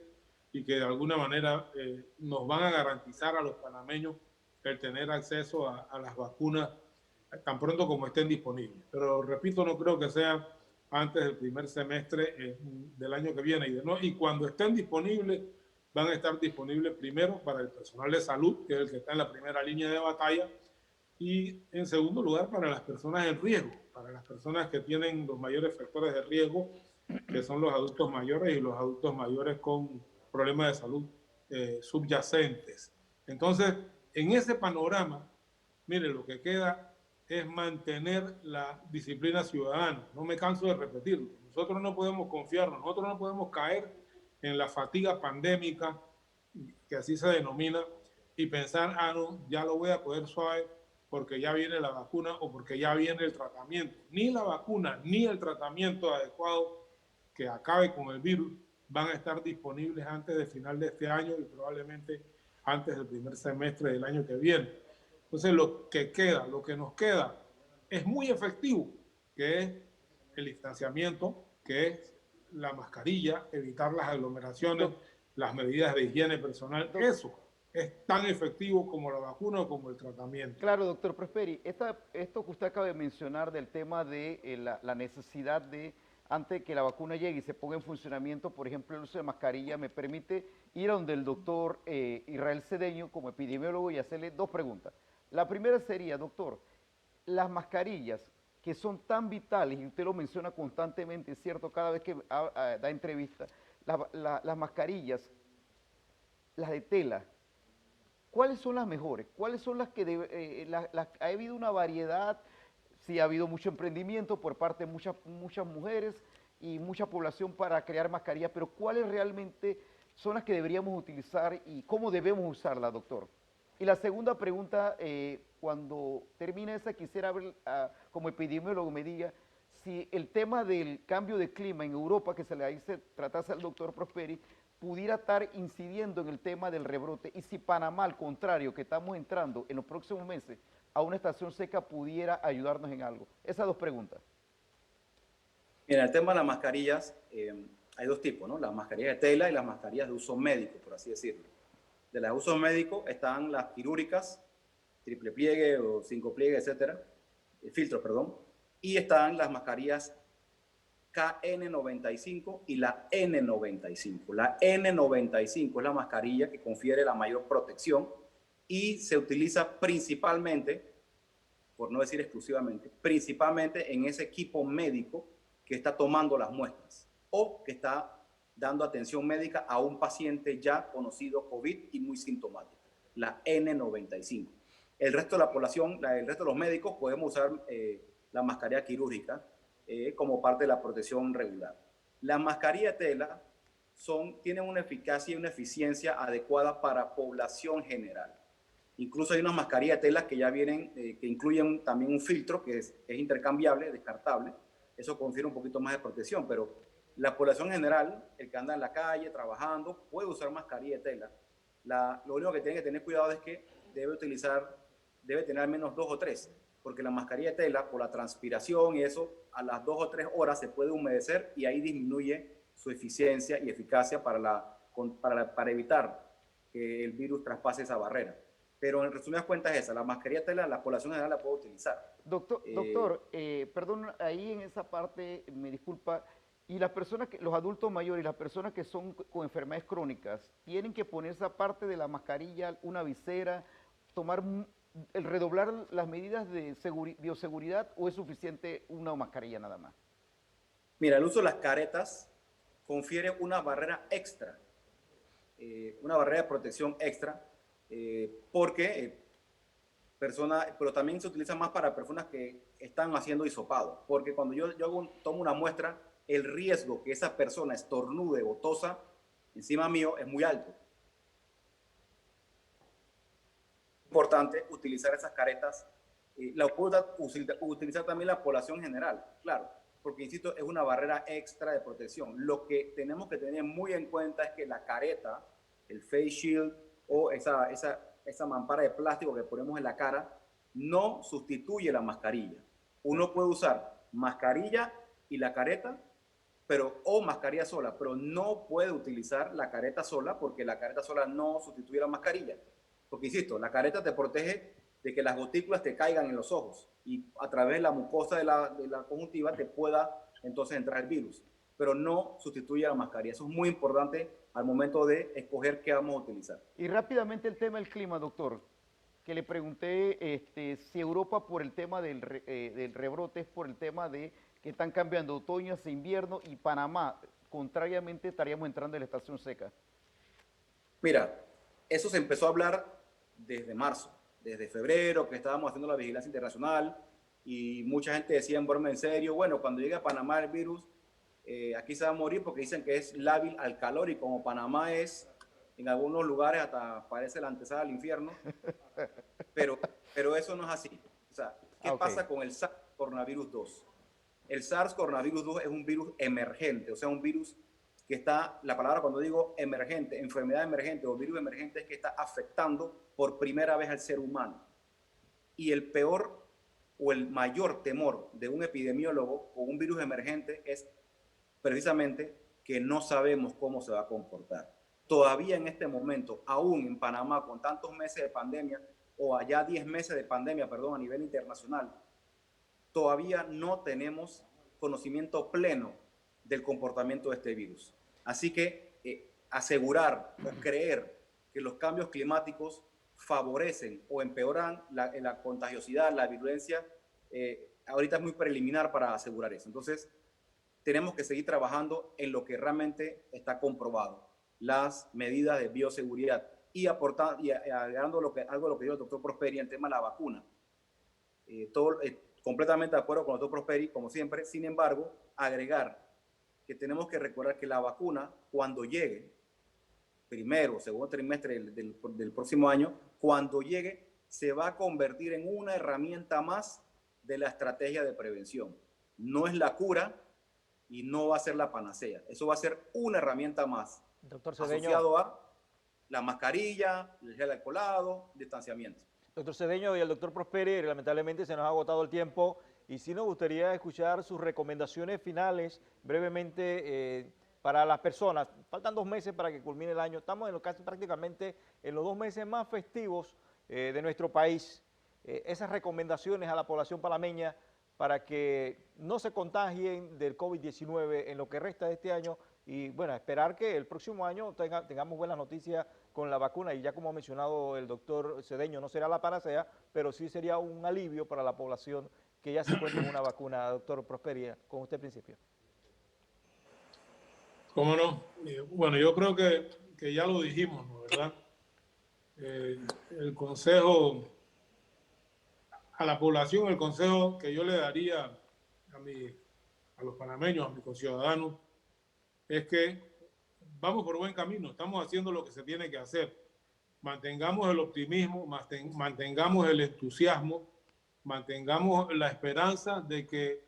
y que de alguna manera nos van a garantizar a los panameños el tener acceso a las vacunas tan pronto como estén disponibles. Pero repito, no creo que sea antes del primer semestre del año que viene. Y cuando estén disponibles, van a estar disponibles primero para el personal de salud, que es el que está en la primera línea de batalla, y en segundo lugar para las personas en riesgo, para las personas que tienen los mayores factores de riesgo, que son los adultos mayores y los adultos mayores con problemas de salud subyacentes. Entonces, en ese panorama, mire, lo que queda es mantener la disciplina ciudadana. No me canso de repetirlo. Nosotros no podemos confiarnos, nosotros no podemos caer en la fatiga pandémica, que así se denomina, y pensar, ah, no, ya lo voy a coger suave porque ya viene la vacuna o porque ya viene el tratamiento. Ni la vacuna ni el tratamiento adecuado que acabe con el virus van a estar disponibles antes del final de este año y probablemente antes del primer semestre del año que viene. Entonces lo que nos queda es muy efectivo, que es el distanciamiento, que es la mascarilla, evitar las aglomeraciones, las medidas de higiene personal. Eso es tan efectivo como la vacuna o como el tratamiento. Claro, doctor Prosperi, esto que usted acaba de mencionar del tema de la necesidad de, antes que la vacuna llegue y se ponga en funcionamiento, por ejemplo, el uso de mascarilla, me permite ir a donde el doctor Israel Cedeño, como epidemiólogo, y hacerle dos preguntas. La primera sería, doctor, las mascarillas que son tan vitales, y usted lo menciona constantemente, es cierto, cada vez que da entrevista, las mascarillas, las de tela, ¿cuáles son las mejores? ¿Cuáles son las que ha habido una variedad? Sí, ha habido mucho emprendimiento por parte de muchas mujeres y mucha población para crear mascarillas, pero ¿cuáles realmente son las que deberíamos utilizar y cómo debemos usarlas, doctor? Y la segunda pregunta, cuando termine esa, quisiera ver, como epidemiólogo, me diga si el tema del cambio de clima en Europa, que se le dice, tratase al doctor Prosperi, pudiera estar incidiendo en el tema del rebrote y si Panamá, al contrario, que estamos entrando en los próximos meses a una estación seca, pudiera ayudarnos en algo. Esas dos preguntas. Mira, el tema de las mascarillas, hay dos tipos, ¿no? Las mascarillas de tela y las mascarillas de uso médico, por así decirlo. De las de uso médico están las quirúrgicas, triple pliegue o 5 pliegues, etcétera, filtros, perdón, y están las mascarillas KN95 y la N95. La N95 es la mascarilla que confiere la mayor protección y se utiliza principalmente, por no decir exclusivamente, principalmente en ese equipo médico que está tomando las muestras o que está dando atención médica a un paciente ya conocido COVID y muy sintomático, la N95. El resto de la población, el resto de los médicos podemos usar la mascarilla quirúrgica como parte de la protección regular. Las mascarillas de tela tienen una eficacia y una eficiencia adecuada para población general. Incluso hay unas mascarillas de tela que ya vienen, que incluyen también un filtro que es intercambiable, descartable. Eso confiere un poquito más de protección, pero la población general, el que anda en la calle trabajando, puede usar mascarilla de tela. Lo único que tiene que tener cuidado es que debe tener al menos 2 o 3, porque la mascarilla de tela, por la transpiración y eso, a las 2 o 3 horas se puede humedecer y ahí disminuye su eficiencia y eficacia para evitar que el virus traspase esa barrera. Pero en resumidas cuentas la mascarilla de tela la población general la puede utilizar. Doctor, perdón, ahí en esa parte, me disculpa, y las personas, los adultos mayores y las personas que son con enfermedades crónicas, ¿tienen que ponerse aparte de la mascarilla una visera, redoblar las medidas de bioseguridad o es suficiente una mascarilla nada más? Mira, el uso de las caretas confiere una barrera extra, una barrera de protección extra, porque pero también se utiliza más para personas que están haciendo hisopado, porque cuando yo tomo una muestra, el riesgo que esa persona estornude o tosa encima mío es muy alto. Importante utilizar esas caretas, la puede utilizar también la población general, claro, porque insisto, es una barrera extra de protección. Lo que tenemos que tener muy en cuenta es que la careta, el face shield o esa mampara de plástico que ponemos en la cara, no sustituye la mascarilla. Uno puede usar mascarilla y la careta, o mascarilla sola, pero no puede utilizar la careta sola porque la careta sola no sustituye la mascarilla. Porque, insisto, la careta te protege de que las gotículas te caigan en los ojos y a través de la mucosa de la conjuntiva te pueda entonces entrar el virus, pero no sustituye a la mascarilla. Eso es muy importante al momento de escoger qué vamos a utilizar. Y rápidamente el tema del clima, doctor, que le pregunté si Europa por el tema del rebrote es por el tema de que están cambiando otoño hacia invierno y Panamá, contrariamente, estaríamos entrando en la estación seca. Mira, eso se empezó a hablar desde marzo, desde febrero, que estábamos haciendo la vigilancia internacional y mucha gente decía en broma en serio, bueno, cuando llegue a Panamá el virus, aquí se va a morir porque dicen que es lábil al calor y como Panamá es en algunos lugares hasta parece la antesala al infierno, pero eso no es así. O sea, ¿qué pasa con el SARS coronavirus 2? El SARS coronavirus 2 es un virus emergente, o sea, un virus que está, la palabra cuando digo emergente, enfermedad emergente o virus emergente, es que está afectando por primera vez al ser humano. Y el peor o el mayor temor de un epidemiólogo o un virus emergente es precisamente que no sabemos cómo se va a comportar. Todavía en este momento, aún en Panamá, con tantos meses de pandemia, o allá 10 meses de pandemia, perdón, a nivel internacional, todavía no tenemos conocimiento pleno del comportamiento de este virus. Así que asegurar o creer que los cambios climáticos favorecen o empeoran la contagiosidad, la virulencia, ahorita es muy preliminar para asegurar eso. Entonces, tenemos que seguir trabajando en lo que realmente está comprobado, las medidas de bioseguridad y agregando algo de lo que dijo el doctor Prosperi en el tema de la vacuna. Completamente de acuerdo con el doctor Prosperi, como siempre. Sin embargo, agregar que tenemos que recordar que la vacuna, cuando llegue, primero o segundo trimestre del próximo año, cuando llegue, se va a convertir en una herramienta más de la estrategia de prevención. No es la cura y no va a ser la panacea. Eso va a ser una herramienta más, Doctor Cedeño, asociado a la mascarilla, el gel alcoholado, distanciamiento. Doctor Cedeño y el doctor Prosperi, lamentablemente se nos ha agotado el tiempo y sí nos gustaría escuchar sus recomendaciones finales brevemente para las personas. Faltan 2 meses para que culmine el año. Estamos casi prácticamente en los 2 meses más festivos de nuestro país. Esas recomendaciones a la población panameña para que no se contagien del COVID-19 en lo que resta de este año y, bueno, esperar que el próximo año tengamos buenas noticias con la vacuna y ya como ha mencionado el doctor Cedeño, no será la panacea, pero sí sería un alivio para la población que ya se encuentre en una vacuna. Doctor Prosperi, con usted principio. ¿Cómo no? Bueno, yo creo que ya lo dijimos, ¿no? ¿Verdad? El consejo a la población, el consejo que yo le daría a los panameños, a mis conciudadanos, es que vamos por buen camino, estamos haciendo lo que se tiene que hacer. Mantengamos el optimismo, mantengamos el entusiasmo, mantengamos la esperanza de que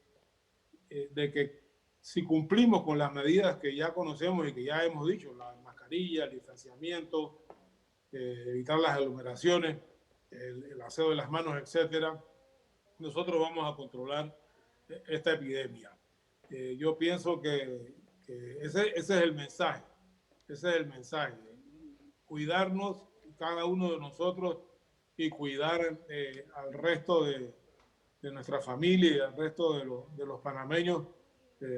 si cumplimos con las medidas que ya conocemos y que ya hemos dicho, la mascarilla, el distanciamiento, evitar las aglomeraciones, el aseo de las manos, etcétera, nosotros vamos a controlar esta epidemia. Yo pienso que ese es el mensaje. Ese es el mensaje. Cuidarnos, cada uno de nosotros, y cuidar al resto de nuestra familia y al resto de los panameños,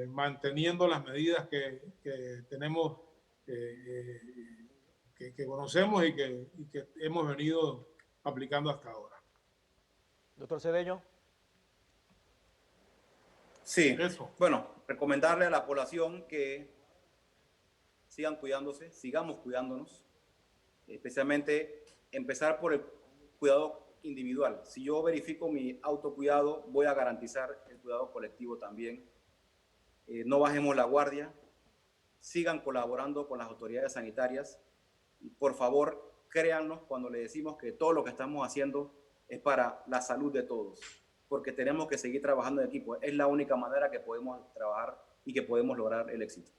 manteniendo las medidas que tenemos, que conocemos y que hemos venido aplicando hasta ahora. Doctor Cedeño. Sí, Eso. Bueno, recomendarle a la población que sigan cuidándose, sigamos cuidándonos, especialmente empezar por el cuidado individual. Si yo verifico mi autocuidado, voy a garantizar el cuidado colectivo también. No bajemos la guardia, sigan colaborando con las autoridades sanitarias y por favor créannos cuando le decimos que todo lo que estamos haciendo es para la salud de todos, porque tenemos que seguir trabajando en equipo. Es la única manera que podemos trabajar y que podemos lograr el éxito.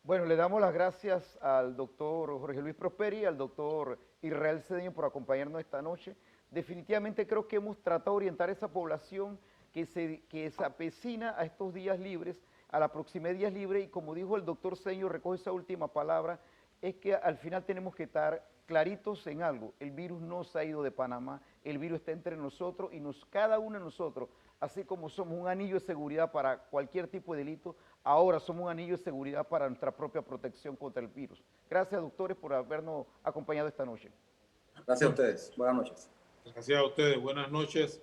Bueno, le damos las gracias al doctor Jorge Luis Prosperi, al doctor Israel Cedeño por acompañarnos esta noche. Definitivamente creo que hemos tratado de orientar a esa población que se apecina a estos días libres, a la proximidad de días libres, y como dijo el doctor Cedeño, recoge esa última palabra, es que al final tenemos que estar claritos en algo. El virus no se ha ido de Panamá, el virus está entre nosotros y cada uno de nosotros, así como somos un anillo de seguridad para cualquier tipo de delito, ahora somos un anillo de seguridad para nuestra propia protección contra el virus. Gracias, doctores, por habernos acompañado esta noche. Gracias a ustedes. Buenas noches. Gracias a ustedes. Buenas noches.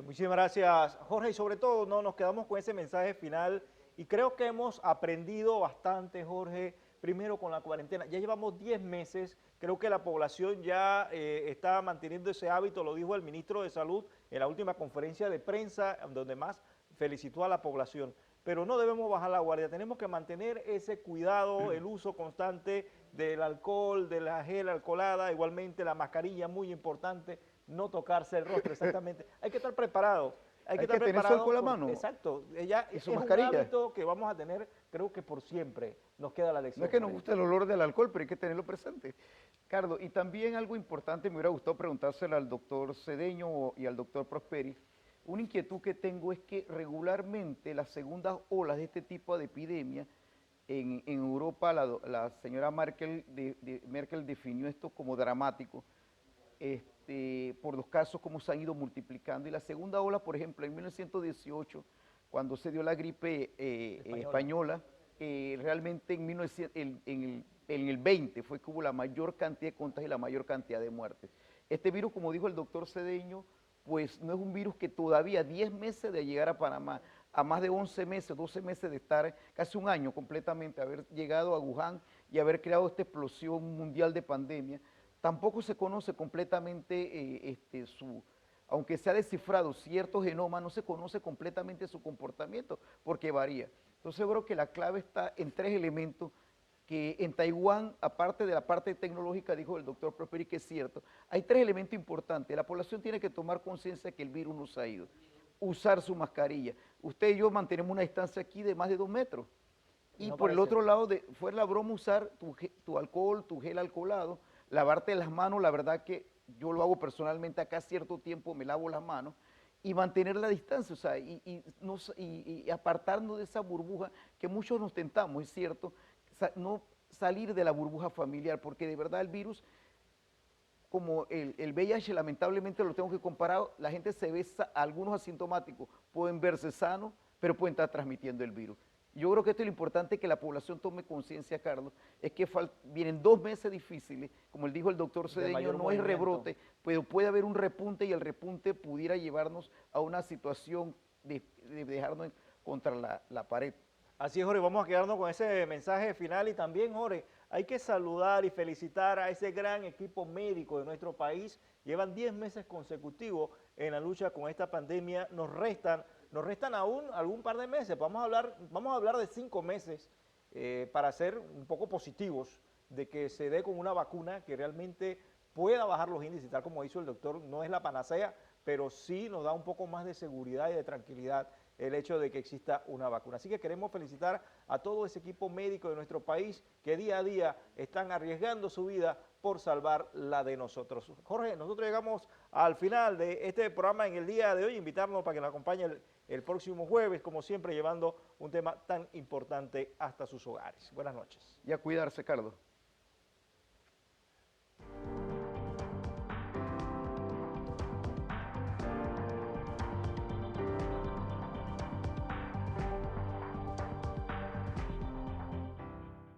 Muchísimas gracias, Jorge, y sobre todo nos quedamos con ese mensaje final y creo que hemos aprendido bastante, Jorge, primero con la cuarentena. Ya llevamos 10 meses, creo que la población ya está manteniendo ese hábito, lo dijo el ministro de Salud en la última conferencia de prensa, donde más felicitó a la población. Pero no debemos bajar la guardia, tenemos que mantener ese cuidado, el uso constante del alcohol, de la gel alcoholada, igualmente la mascarilla, muy importante, no tocarse el rostro, exactamente. Hay que estar preparado. Hay que estar tener preparado su alcohol a mano. Exacto. Ella Y es su un mascarilla. hábito que vamos a tener, creo que por siempre. Nos queda la lección. No es que nos guste el olor del alcohol, pero hay que tenerlo presente. Carlos, y también algo importante, me hubiera gustado preguntárselo al doctor Cedeño y al doctor Prosperi. Una inquietud que tengo es que regularmente las segundas olas de este tipo de epidemia, en Europa la señora Merkel, Merkel definió esto como dramático, por los casos como se han ido multiplicando. Y la segunda ola, por ejemplo, en 1918, cuando se dio la gripe española, realmente en, 1900, en el 20 fue que hubo la mayor cantidad de contagios y la mayor cantidad de muertes. Este virus, como dijo el doctor Cedeño, pues no es un virus que todavía 10 meses de llegar a Panamá, a más de 11 meses, 12 meses de estar, casi un año completamente, haber llegado a Wuhan y haber creado esta explosión mundial de pandemia, tampoco se conoce completamente aunque se ha descifrado cierto genoma, no se conoce completamente su comportamiento, porque varía. Entonces yo creo que la clave está en 3 elementos que en Taiwán, aparte de la parte tecnológica, dijo el doctor Prosperi, que es cierto, hay 3 elementos importantes. La población tiene que tomar conciencia de que el virus no se ha ido. Usar su mascarilla. Usted y yo mantenemos una distancia aquí de más de 2 metros. Y No por el parece. otro lado, fuera la broma, usar tu alcohol, tu gel alcoholado, lavarte las manos. La verdad que yo lo hago personalmente acá cierto tiempo, me lavo las manos, y mantener la distancia, o sea, y apartarnos de esa burbuja que muchos nos tentamos, es cierto, no salir de la burbuja familiar, porque de verdad el virus, como el VIH, lamentablemente lo tengo que comparar, la gente se ve, algunos asintomáticos pueden verse sanos, pero pueden estar transmitiendo el virus. Yo creo que esto es lo importante, que la población tome conciencia, Carlos, es que vienen 2 meses difíciles, como dijo el doctor Cedeño, no es rebrote, pero puede haber un repunte, y el repunte pudiera llevarnos a una situación de dejarnos contra la pared. Así es, Jorge, vamos a quedarnos con ese mensaje final. Y también, Jorge, hay que saludar y felicitar a ese gran equipo médico de nuestro país. Llevan 10 meses consecutivos en la lucha con esta pandemia. Nos restan aún algún par de meses. Vamos a hablar de 5 meses para ser un poco positivos de que se dé con una vacuna que realmente pueda bajar los índices, tal como hizo el doctor. No es la panacea, pero sí nos da un poco más de seguridad y de tranquilidad el hecho de que exista una vacuna. Así que queremos felicitar a todo ese equipo médico de nuestro país que día a día están arriesgando su vida por salvar la de nosotros. Jorge, nosotros llegamos al final de este programa en el día de hoy. Invitarnos para que nos acompañe el próximo jueves, como siempre, llevando un tema tan importante hasta sus hogares. Buenas noches. Y a cuidarse, Carlos.